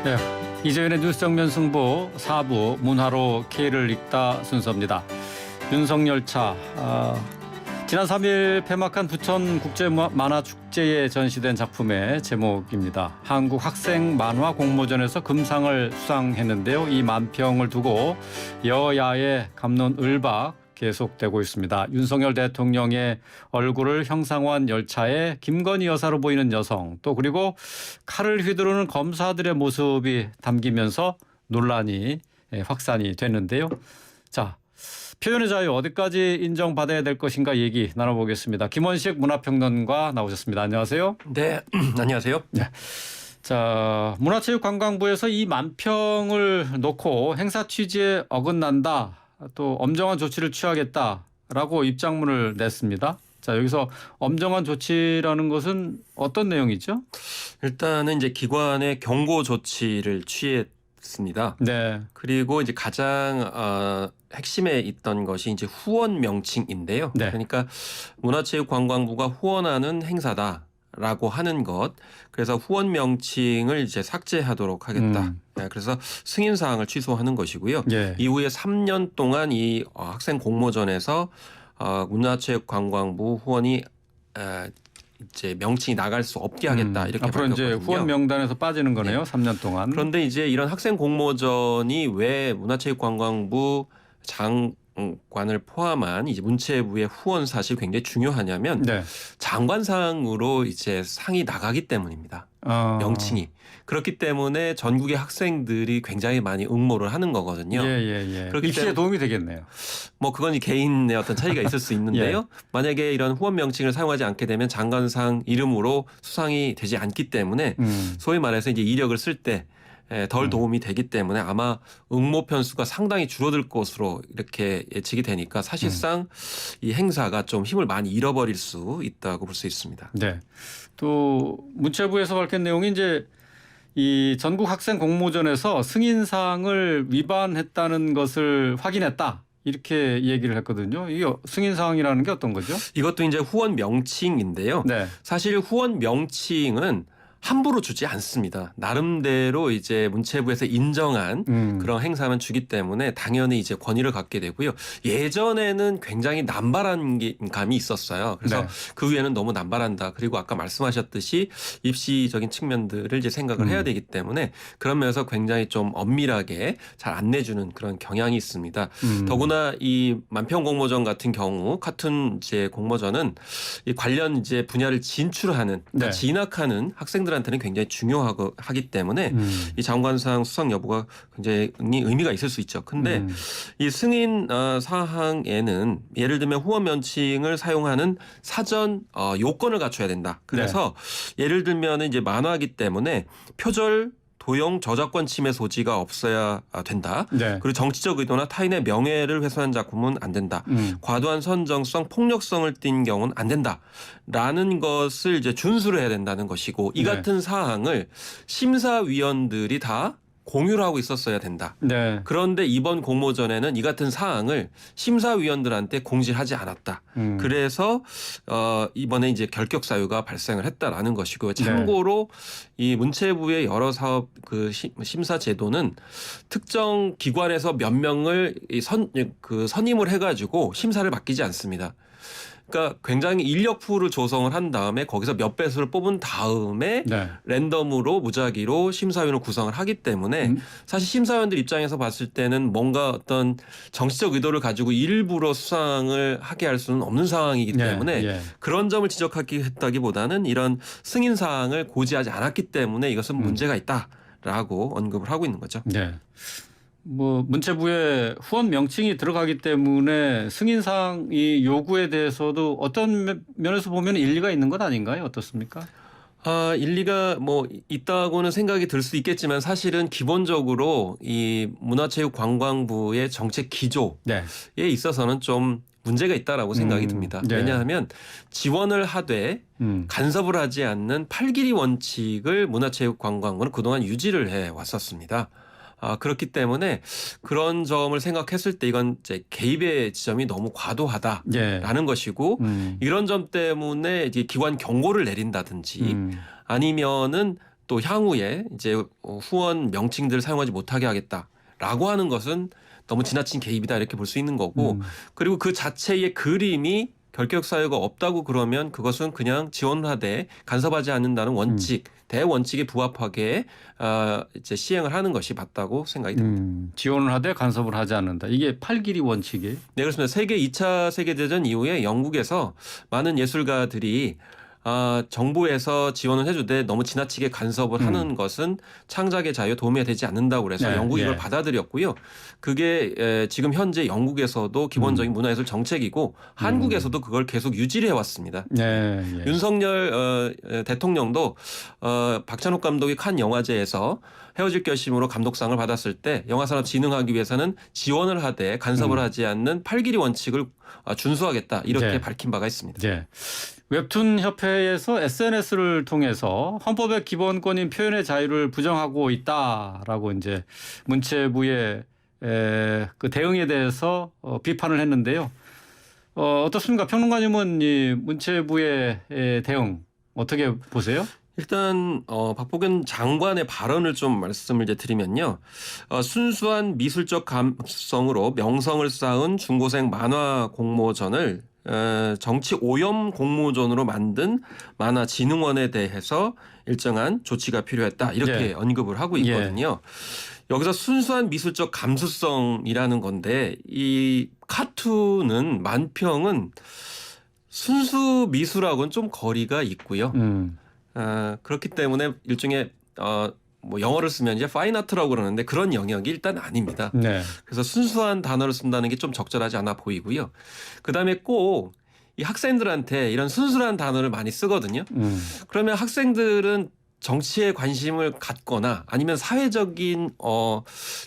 네, 이재현의 뉴스 정면 승부 4부 문화로 K를 읽다 순서입니다. 윤석열차 지난 3일 폐막한 부천국제만화축제에 전시된 작품의 제목입니다. 한국 학생 만화 공모전에서 금상을 수상했는데요. 이 만평을 두고 여야의 갑론을박 계속되고 있습니다. 윤석열 대통령의 얼굴을 형상화한 열차에 김건희 여사로 보이는 여성, 또 그리고 칼을 휘두르는 검사들의 모습이 담기면서 논란이 확산이 됐는데요. 자, 표현의 자유 어디까지 인정받아야 될 것인가 얘기 나눠보겠습니다. 김원식 문화평론가 나오셨습니다. 안녕하세요. 네, 안녕하세요. 네. 자, 문화체육관광부에서 이 만평을 놓고 행사 취지에 어긋난다, 또 엄정한 조치를 취하겠다라고 입장문을 냈습니다. 자, 여기서 엄정한 조치라는 것은 어떤 내용이죠? 일단은 이제 기관의 경고 조치를 취했습니다. 네. 그리고 이제 가장 핵심에 있던 것이 이제 후원 명칭인데요. 네. 그러니까 문화체육관광부가 후원하는 행사다라고 하는 것. 그래서 후원 명칭을 이제 삭제하도록 하겠다. 그래서 승인 사항을 취소하는 것이고요. 예. 이후에 3년 동안 이 학생 공모전에서 문화체육관광부 후원이 이제 명칭이 나갈 수 없게 하겠다 이렇게 앞으로 밝혔거든요. 이제 후원 명단에서 빠지는 거네요. 네. 3년 동안. 그런데 이제 이런 학생 공모전이 왜 문화체육관광부 장관을 포함한 이제 문체부의 후원 사실이 굉장히 중요하냐면 네. 장관상으로 이제 상이 나가기 때문입니다. 명칭이. 그렇기 때문에 전국의 학생들이 굉장히 많이 응모를 하는 거거든요. 예. 그렇기 입시에 때문에 도움이 되겠네요. 뭐 그건 이 개인의 어떤 차이가 있을 수 있는데요. 예. 만약에 이런 후원 명칭을 사용하지 않게 되면 장관상 이름으로 수상이 되지 않기 때문에 소위 말해서 이제 이력을 쓸 때 덜 도움이 되기 때문에 아마 응모 편수가 상당히 줄어들 것으로 이렇게 예측이 되니까 사실상 이 행사가 좀 힘을 많이 잃어버릴 수 있다고 볼 수 있습니다. 네. 또 문체부에서 밝힌 내용이 이제 이 전국 학생 공모전에서 승인사항을 위반했다는 것을 확인했다, 이렇게 얘기를 했거든요. 이게 승인사항이라는 게 어떤 거죠? 이것도 이제 후원 명칭인데요. 네. 사실 후원 명칭은 함부로 주지 않습니다. 나름대로 이제 문체부에서 인정한 그런 행사만 주기 때문에 당연히 이제 권위를 갖게 되고요. 예전에는 굉장히 남발한 감이 있었어요. 그래서 네. 그 위에는 너무 남발한다. 그리고 아까 말씀하셨듯이 입시적인 측면들을 이제 생각을 해야 되기 때문에 그런 면에서 굉장히 좀 엄밀하게 잘 안 내주는 그런 경향이 있습니다. 더구나 이 만평 공모전 같은 경우 같은 이제 공모전은 이 관련 이제 분야를 진출하는, 그러니까 네. 진학하는 학생들한테는 굉장히 중요하기 때문에 이 장관상 수상 여부가 굉장히 의미가 있을 수 있죠. 근데 이 승인 사항에는 예를 들면 후원 명칭을 사용하는 사전 요건을 갖춰야 된다. 그래서 예를 들면 이제 만화이기 때문에 표절 도용 저작권 침해 소지가 없어야 된다. 네. 그리고 정치적 의도나 타인의 명예를 훼손한 작품은 안 된다. 과도한 선정성, 폭력성을 띈 경우는 안 된다. 라는 것을 이제 준수를 해야 된다는 것이고 이 같은 사항을 심사위원들이 다 공유를 하고 있었어야 된다. 네. 그런데 이번 공모전에는 이 같은 사항을 심사위원들한테 공지를 하지 않았다. 그래서 이번에 이제 결격 사유가 발생을 했다라는 것이고요. 참고로 이 문체부의 여러 사업 그 심사 제도는 특정 기관에서 몇 명을 선임을 해가지고 심사를 맡기지 않습니다. 그러니까 굉장히 인력 풀을 조성을 한 다음에 거기서 몇 배수를 뽑은 다음에 랜덤으로 무작위로 심사위원을 구성을 하기 때문에 사실 심사위원들 입장에서 봤을 때는 뭔가 어떤 정치적 의도를 가지고 일부러 수상을 하게 할 수는 없는 상황이기 때문에 그런 점을 지적하기보다는 이런 승인 사항을 고지하지 않았기 때문에 이것은 문제가 있다라고 언급을 하고 있는 거죠. 네. 뭐 문체부에 후원 명칭이 들어가기 때문에 승인사항 이 요구에 대해서도 어떤 면에서 보면 일리가 있는 것 아닌가요? 어떻습니까? 일리가 뭐 있다고는 생각이 들 수 있겠지만 사실은 기본적으로 이 문화체육관광부의 정책 기조에 있어서는 좀 문제가 있다라고 생각이 듭니다. 왜냐하면 지원을 하되 간섭을 하지 않는 팔길이 원칙을 문화체육관광부는 그동안 유지를 해 왔었습니다. 그렇기 때문에 그런 점을 생각했을 때 이건 이제 개입의 지점이 너무 과도하다라는 것이고 이런 점 때문에 이제 기관 경고를 내린다든지 아니면은 또 향후에 이제 후원 명칭들을 사용하지 못하게 하겠다라고 하는 것은 너무 지나친 개입이다 이렇게 볼 수 있는 거고 그리고 그 자체의 그림이 결격 사유가 없다고 그러면 그것은 그냥 지원하되 간섭하지 않는다는 원칙, 대원칙에 부합하게 이제 시행을 하는 것이 맞다고 생각이 듭니다. 지원을 하되 간섭을 하지 않는다. 이게 팔길이 원칙이에요? 네, 그렇습니다. 2차 세계대전 이후에 영국에서 많은 예술가들이 정부에서 지원을 해주되 너무 지나치게 간섭을 하는 것은 창작의 자유에 도움이 되지 않는다고 그래서 네, 영국이 이걸 예. 받아들였고요. 그게 지금 현재 영국에서도 기본적인 문화예술 정책이고 한국에서도 그걸 계속 유지를 해왔습니다. 네, 예. 윤석열 대통령도 박찬욱 감독이 칸 영화제에서 헤어질 결심으로 감독상을 받았을 때 영화산업진흥하기 위해서는 지원을 하되 간섭을 하지 않는 팔길이 원칙을 준수하겠다 이렇게 네. 밝힌 바가 있습니다. 네. 웹툰 협회에서 SNS를 통해서 헌법의 기본권인 표현의 자유를 부정하고 있다라고 이제 문체부의 그 대응에 대해서 비판을 했는데요. 어떻습니까? 평론가님은 이 문체부의 대응 어떻게 보세요? 일단 박보균 장관의 발언을 좀 말씀을 이제 드리면요. 순수한 미술적 감성으로 명성을 쌓은 중고생 만화 공모전을 정치 오염 공모전으로 만든 만화진흥원에 대해서 일정한 조치가 필요했다 이렇게 예. 언급을 하고 있거든요. 여기서 순수한 미술적 감수성이라는 건데 이 카툰은 만평은 순수 미술하고는 좀 거리가 있고요. 그렇기 때문에 일종의 뭐 영어를 쓰면 이제 파인 아트라고 그러는데 그런 영역이 일단 아닙니다. 네. 그래서 순수한 단어를 쓴다는 게 좀 적절하지 않아 보이고요. 그다음에 꼭 이 학생들한테 이런 순수한 단어를 많이 쓰거든요. 그러면 학생들은 정치에 관심을 갖거나 아니면 사회적인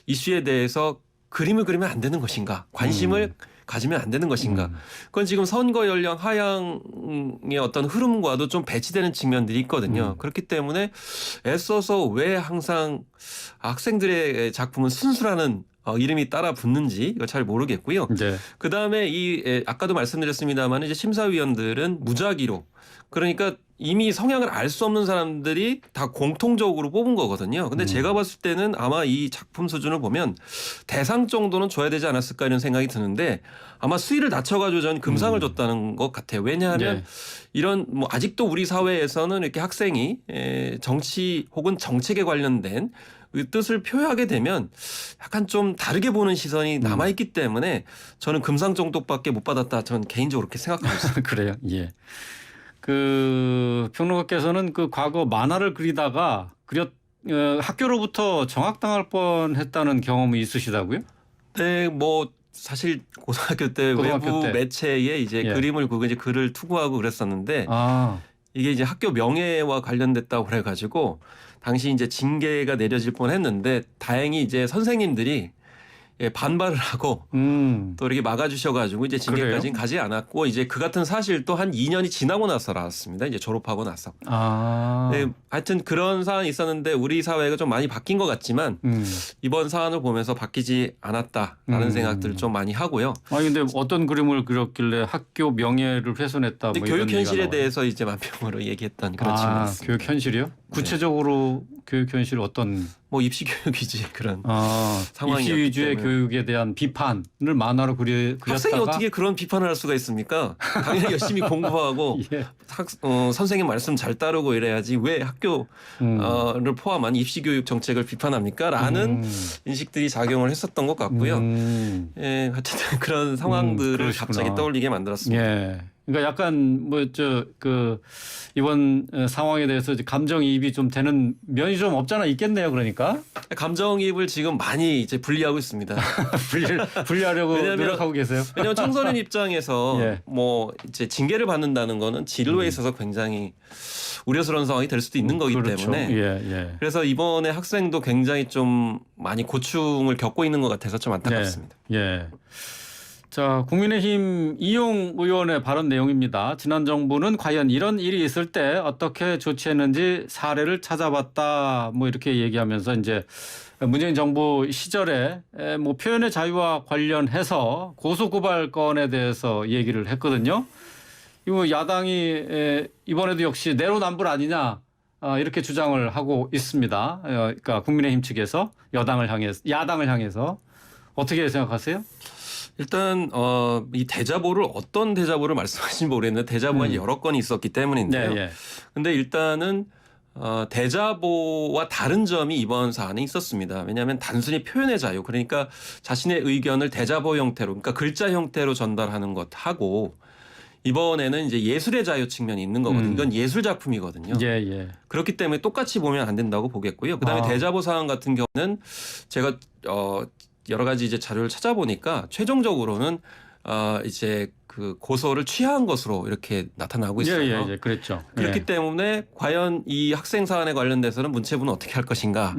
이슈에 대해서 그림을 그리면 안 되는 것인가? 관심을 가지면 안 되는 것인가? 그건 지금 선거 연령 하향의 어떤 흐름과도 좀 배치되는 측면들이 있거든요. 그렇기 때문에 애써서 왜 항상 학생들의 작품은 순수라는 이름이 따라 붙는지 이거 잘 모르겠고요. 네. 그 다음에 아까도 말씀드렸습니다만 이제 심사위원들은 무작위로 그러니까 이미 성향을 알 수 없는 사람들이 다 공통적으로 뽑은 거거든요. 근데 제가 봤을 때는 아마 이 작품 수준을 보면 대상 정도는 줘야 되지 않았을까 이런 생각이 드는데 아마 수위를 낮춰가지고 저는 금상을 줬다는 것 같아요. 왜냐하면 네. 이런 뭐 아직도 우리 사회에서는 이렇게 학생이 정치 혹은 정책에 관련된 그 뜻을 표현하게 되면 약간 좀 다르게 보는 시선이 남아있기 때문에 저는 금상 정도밖에 못 받았다. 저는 개인적으로 그렇게 생각하고 있습니다. 그래요. 예. 그 평론가께서는 그 과거 만화를 그리다가 학교로부터 정학당할 뻔했다는 경험이 있으시다고요? 네, 뭐 사실 고등학교 때 외부 매체에 이제 그림을 그리고 이제 글을 투고하고 그랬었는데 이게 이제 학교 명예와 관련됐다고 그래가지고 당시 이제 징계가 내려질 뻔했는데 다행히 이제 선생님들이 반발을 하고 또 이렇게 막아주셔가지고 이제 징계까지는 가지 않았고 이제 그 같은 사실 또 한 2년이 지나고 나서 알았습니다. 이제 졸업하고 나서. 네, 하여튼 그런 사안이 있었는데 우리 사회가 좀 많이 바뀐 것 같지만 이번 사안을 보면서 바뀌지 않았다라는 생각들을 좀 많이 하고요. 아니 근데 어떤 그림을 그렸길래 학교 명예를 훼손했다. 뭐 교육 현실에 대해서 이제 만평으로 얘기했던 그런 측면이 있습니다. 교육 현실이요? 구체적으로 교육 현실 어떤? 뭐 입시 교육이지 그런 상황이 입시 위주의 교육에 대한 비판을 만화로 그렸다가 학생이 어떻게 그런 비판을 할 수가 있습니까? 당연히 열심히 공부하고 선생님 말씀 잘 따르고 이래야지 왜 학교를 포함한 입시 교육 정책을 비판합니까? 라는 인식들이 작용을 했었던 것 같고요. 어쨌든 그런 상황들을 갑자기 떠올리게 만들었습니다. 예. 그러니까 약간 이번 상황에 대해서 감정이입이 좀 되는 면이 좀 없잖아 있겠네요. 그러니까 감정이입을 지금 많이 이제 분리하고 있습니다. 분리하려고 노력하고 계세요. 왜냐하면 청소년 입장에서 뭐 이제 징계를 받는다는 거는 진로에 있어서 굉장히 우려스러운 상황이 될 수도 있는 거기 때문에 그래서 이번에 학생도 굉장히 좀 많이 고충을 겪고 있는 것 같아서 좀 안타깝습니다. 자, 국민의힘 이용 의원의 발언 내용입니다. 지난 정부는 과연 이런 일이 있을 때 어떻게 조치했는지 사례를 찾아봤다. 뭐 이렇게 얘기하면서 이제 문재인 정부 시절에 뭐 표현의 자유와 관련해서 고소고발 건에 대해서 얘기를 했거든요. 이거 야당이 이번에도 역시 내로남불 아니냐. 이렇게 주장을 하고 있습니다. 그러니까 국민의힘 측에서 야당을 향해서 어떻게 생각하세요? 일단 이 대자보를 어떤 대자보를 말씀하시는지 모르겠는데 대자보가 여러 건이 있었기 때문인데요. 네, 예. 근데 일단은 대자보와 다른 점이 이번 사안에 있었습니다. 왜냐하면 단순히 표현의 자유, 그러니까 자신의 의견을 대자보 형태로, 그러니까 글자 형태로 전달하는 것하고 이번에는 이제 예술의 자유 측면이 있는 거거든요. 이건 예술 작품이거든요. 예, 예. 그렇기 때문에 똑같이 보면 안 된다고 보겠고요. 그다음에 대자보 사안 같은 경우는 제가 여러 가지 이제 자료를 찾아보니까 최종적으로는 이제 그 고소를 취하한 것으로 이렇게 나타나고 있어요. 예, 그랬죠. 그렇기 때문에 과연 이 학생 사안에 관련돼서는 문체부는 어떻게 할 것인가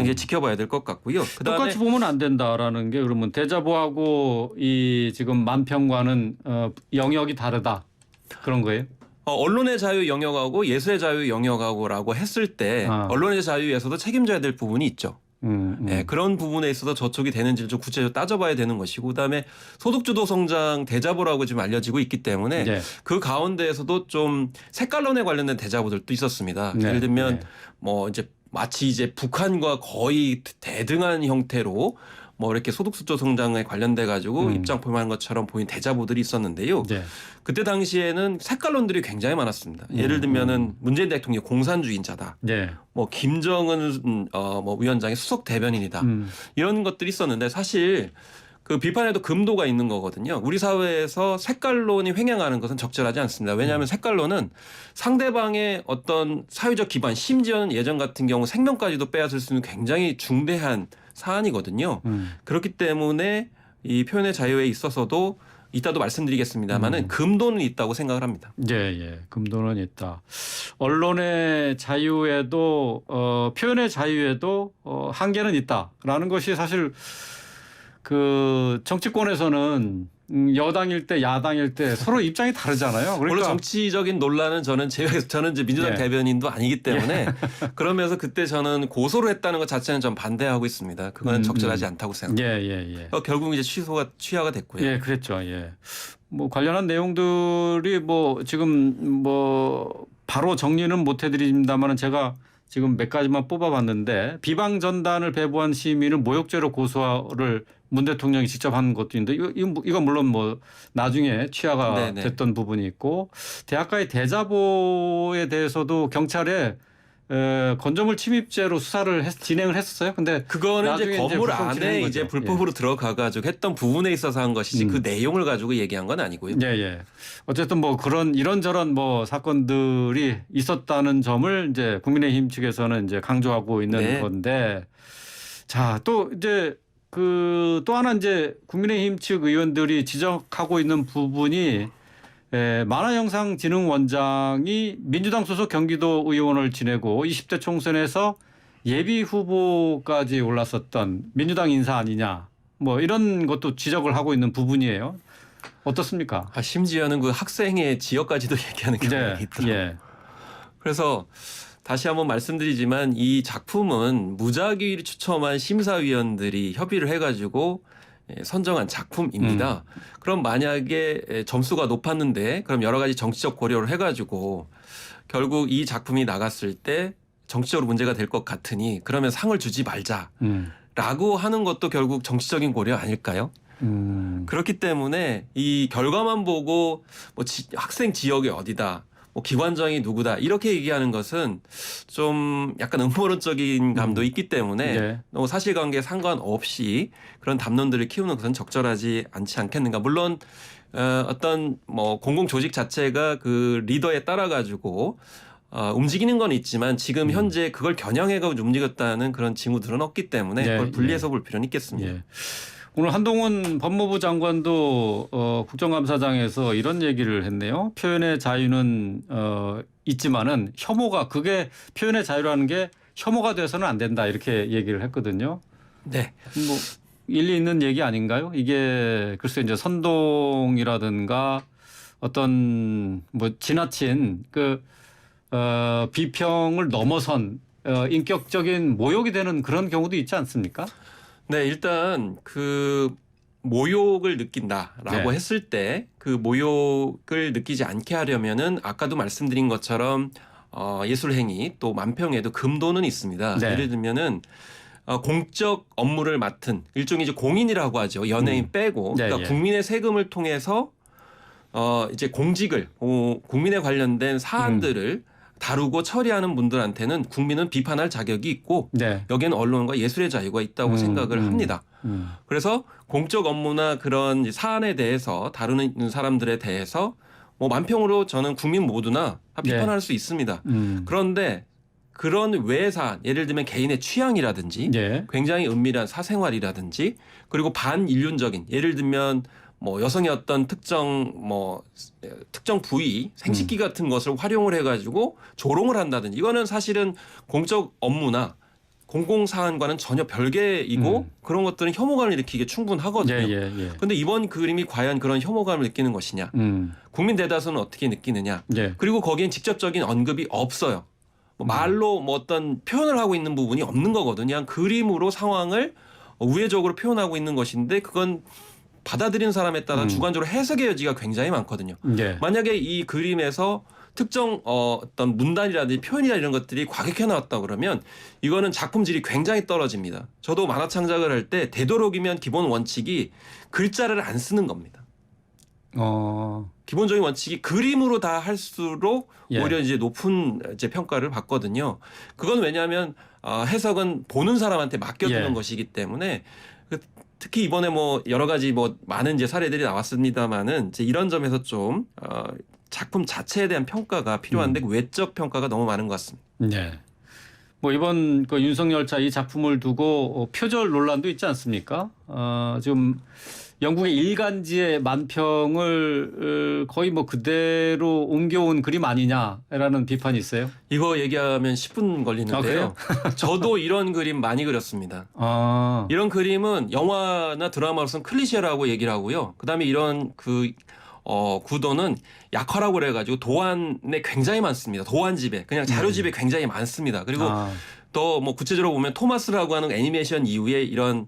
이게 지켜봐야 될 것 같고요. 그다음에 똑같이 보면 안 된다라는 게 그러면 대자보하고 이 지금 만평과는 영역이 다르다 그런 거예요? 언론의 자유 영역하고 예술의 자유 영역하고라고 했을 때 언론의 자유에서도 책임져야 될 부분이 있죠. 네, 그런 부분에 있어서 저촉이 되는지를 좀 구체적으로 따져봐야 되는 것이고, 그다음에 소득주도 성장 대자보라고 지금 알려지고 있기 때문에 네. 그 가운데에서도 좀 색깔론에 관련된 대자보들도 있었습니다. 네. 예를 들면 뭐 이제 마치 이제 북한과 거의 대등한 형태로 뭐 이렇게 소득주도 성장에 관련돼 가지고 입장 표명한 것처럼 보인 대자보들이 있었는데요. 네. 그때 당시에는 색깔론들이 굉장히 많았습니다. 예를 들면은 문재인 대통령이 공산주의자다. 네. 뭐 김정은 뭐 위원장의 수석 대변인이다. 이런 것들이 있었는데 사실 그 비판에도 금도가 있는 거거든요. 우리 사회에서 색깔론이 횡행하는 것은 적절하지 않습니다. 왜냐하면 색깔론은 상대방의 어떤 사회적 기반, 심지어는 예전 같은 경우 생명까지도 빼앗을 수 있는 굉장히 중대한 사안이거든요. 그렇기 때문에 이 표현의 자유에 있어서도 이따도 말씀드리겠습니다만은 금도는 있다고 생각을 합니다. 예. 금도는 있다. 언론의 자유에도 표현의 자유에도 한계는 있다라는 것이 사실 그 정치권에서는 여당일 때 야당일 때 서로 입장이 다르잖아요. 그러니까 물론 정치적인 논란은 저는 이제 민주당 대변인도 아니기 때문에 그러면서 그때 저는 고소를 했다는 것 자체는 좀 반대하고 있습니다. 그건 적절하지 않다고 생각합니다. 예. 결국 이제 취하가 됐고요. 예, 그랬죠. 예. 뭐 관련한 내용들이 뭐 지금 뭐 바로 정리는 못 해드립니다만은 제가 지금 몇 가지만 뽑아봤는데 비방 전단을 배부한 시민을 모욕죄로 고소를 문 대통령이 직접 한 것도 있는데 이건 물론 뭐 나중에 취하가 됐던 부분이 있고 대학가의 대자보에 대해서도 경찰에 건조물 침입죄로 수사를 진행을 했었어요. 근데 그거는 이제 건물 안에 이제 불법으로 들어가가지고 했던 부분에 있어서 한 것이지 그 내용을 가지고 얘기한 건 아니고요. 예. 어쨌든 뭐 그런 이런저런 뭐 사건들이 있었다는 점을 이제 국민의힘 측에서는 이제 강조하고 있는 건데 자, 또 이제 또 하나 이제 국민의힘 측 의원들이 지적하고 있는 부분이 만화영상진흥원장이 민주당 소속 경기도 의원을 지내고 20대 총선에서 예비 후보까지 올랐었던 민주당 인사 아니냐 뭐 이런 것도 지적을 하고 있는 부분이에요. 어떻습니까? 심지어는 그 학생의 지역까지도 얘기하는 경우가 있더라고요. 그래서 다시 한번 말씀드리지만 이 작품은 무작위를 추첨한 심사위원들이 협의를 해가지고 선정한 작품입니다. 그럼 만약에 점수가 높았는데 그럼 여러 가지 정치적 고려를 해가지고 결국 이 작품이 나갔을 때 정치적으로 문제가 될 것 같으니 그러면 상을 주지 말자라고 하는 것도 결국 정치적인 고려 아닐까요? 그렇기 때문에 이 결과만 보고 뭐 학생 지역이 어디다 뭐 기관장이 누구다 이렇게 얘기하는 것은 좀 약간 음모론적인 감도 있기 때문에 너무 사실관계에 상관없이 그런 담론들을 키우는 것은 적절하지 않지 않겠는가. 물론 어떤 뭐 공공조직 자체가 그 리더에 따라 가지고 움직이는 건 있지만 지금 현재 그걸 겨냥해가지고 움직였다는 그런 징후들은 없기 때문에 그걸 분리해서 볼 필요는 있겠습니다. 오늘 한동훈 법무부 장관도 국정감사장에서 이런 얘기를 했네요. 표현의 자유는 있지만은 그게 표현의 자유라는 게 혐오가 돼서는 안 된다 이렇게 얘기를 했거든요. 네. 뭐 일리 있는 얘기 아닌가요? 이게 글쎄 이제 선동이라든가 어떤 뭐 지나친 비평을 넘어선 인격적인 모욕이 되는 그런 경우도 있지 않습니까? 네, 일단 그 모욕을 느낀다라고 했을 때 그 모욕을 느끼지 않게 하려면은 아까도 말씀드린 것처럼 예술행위 또 만평에도 금도는 있습니다. 네. 예를 들면은 공적 업무를 맡은 일종의 이제 공인이라고 하죠. 연예인 빼고 네, 그러니까 예. 국민의 세금을 통해서 이제 공직을 국민에 관련된 사안들을 다루고 처리하는 분들한테는 국민은 비판할 자격이 있고 네. 여기에는 언론과 예술의 자유가 있다고 생각을 합니다. 그래서 공적 업무나 그런 사안에 대해서 다루는 사람들에 대해서 뭐 만평으로 저는 국민 모두나 다 비판할 수 있습니다. 그런데 그런 외의 사안, 예를 들면 개인의 취향이라든지 예. 굉장히 은밀한 사생활이라든지 그리고 반인륜적인 예를 들면 뭐 여성의 어떤 특정 부위 생식기 같은 것을 활용을 해가지고 조롱을 한다든지 이거는 사실은 공적 업무나 공공사안과는 전혀 별개이고 그런 것들은 혐오감을 일으키기에 충분하거든요. 그런데 이번 그림이 과연 그런 혐오감을 느끼는 것이냐. 국민 대다수는 어떻게 느끼느냐. 예. 그리고 거기엔 직접적인 언급이 없어요. 뭐 말로 뭐 어떤 표현을 하고 있는 부분이 없는 거거든요. 그냥 그림으로 상황을 우회적으로 표현하고 있는 것인데 그건 받아들이는 사람에 따라 주관적으로 해석의 여지가 굉장히 많거든요. 예. 만약에 이 그림에서 특정 어떤 문단이라든지 표현이나 이런 것들이 과격해 나왔다 그러면 이거는 작품질이 굉장히 떨어집니다. 저도 만화 창작을 할 때 되도록이면 기본 원칙이 글자를 안 쓰는 겁니다. 기본적인 원칙이 그림으로 다 할수록 예. 오히려 이제 높은 이제 평가를 받거든요. 그건 왜냐하면 해석은 보는 사람한테 맡겨두는 예. 것이기 때문에 특히 이번에 뭐 여러 가지 뭐 많은 이제 사례들이 나왔습니다만은 이제 이런 점에서 좀 작품 자체에 대한 평가가 필요한데 외적 평가가 너무 많은 것 같습니다. 네. 뭐 이번 그 윤석열차 이 작품을 두고 표절 논란도 있지 않습니까? 지금 영국의 일간지의 만평을 거의 뭐 그대로 옮겨온 그림 아니냐라는 비판이 있어요. 이거 얘기하면 10분 걸리는데요. 저도 이런 그림 많이 그렸습니다. 이런 그림은 영화나 드라마로서는 클리셰라고 얘기를 하고요. 그다음에 이런 구도는 약화라고 그래가지고 도안에 굉장히 많습니다. 도안집에 그냥 자료집에 굉장히 많습니다. 그리고 또 뭐 구체적으로 보면 토마스라고 하는 애니메이션 이후에 이런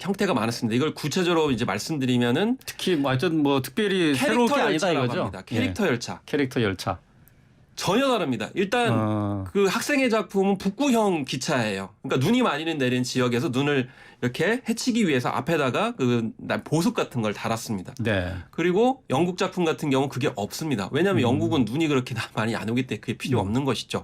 형태가 많았습니다. 이걸 구체적으로 이제 말씀드리면은 특히 뭐 하여튼 뭐 특별히 새로운 게 아니다 이거죠. 합니다. 캐릭터 열차. 캐릭터 열차. 전혀 다릅니다. 일단 그 학생의 작품은 북구형 기차예요. 그러니까 눈이 많이 내리는 지역에서 눈을 이렇게 해치기 위해서 앞에다가 그 보습 같은 걸 달았습니다. 네. 그리고 영국 작품 같은 경우는 그게 없습니다. 왜냐하면 영국은 눈이 그렇게 많이 안 오기 때문에 그게 필요 없는 것이죠.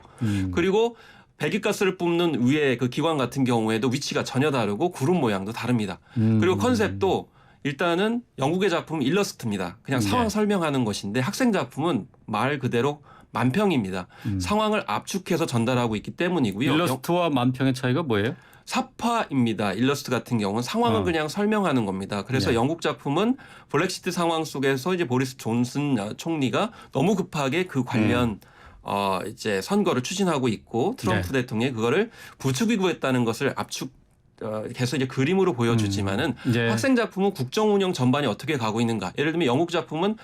그리고 배기가스를 뿜는 위에 그 기관 같은 경우에도 위치가 전혀 다르고 구름 모양도 다릅니다. 그리고 컨셉도 일단은 영국의 작품은 일러스트입니다. 그냥 상황 설명하는 것인데 학생 작품은 말 그대로 만평입니다. 상황을 압축해서 전달하고 있기 때문이고요. 일러스트와 만평의 차이가 뭐예요? 사파입니다. 일러스트 같은 경우는 상황을 그냥 설명하는 겁니다. 그래서 영국 작품은 브렉시트 상황 속에서 이제 보리스 존슨 총리가 너무 급하게 그 관련 이제 선거를 추진하고 있고 트럼프 대통령이 그거를 부추기고 했다는 것을 압축해서 이제 그림으로 보여주지만은 학생 작품은 국정 운영 전반이 어떻게 가고 있는가. 예를 들면 영국 작품은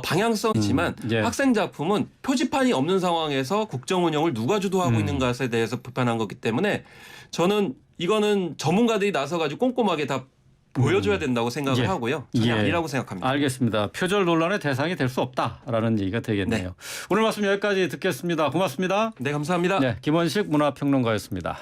방향성이지만 학생 작품은 표지판이 없는 상황에서 국정 운영을 누가 주도하고 있는 것에 대해서 비판한 거기 때문에 저는 이거는 전문가들이 나서가지고 꼼꼼하게 다 보여줘야 된다고 생각을 하고요. 전혀 아니라고 생각합니다. 알겠습니다. 표절 논란의 대상이 될 수 없다라는 얘기가 되겠네요. 오늘 말씀 여기까지 듣겠습니다. 고맙습니다. 네, 감사합니다. 네, 김원식 문화평론가였습니다.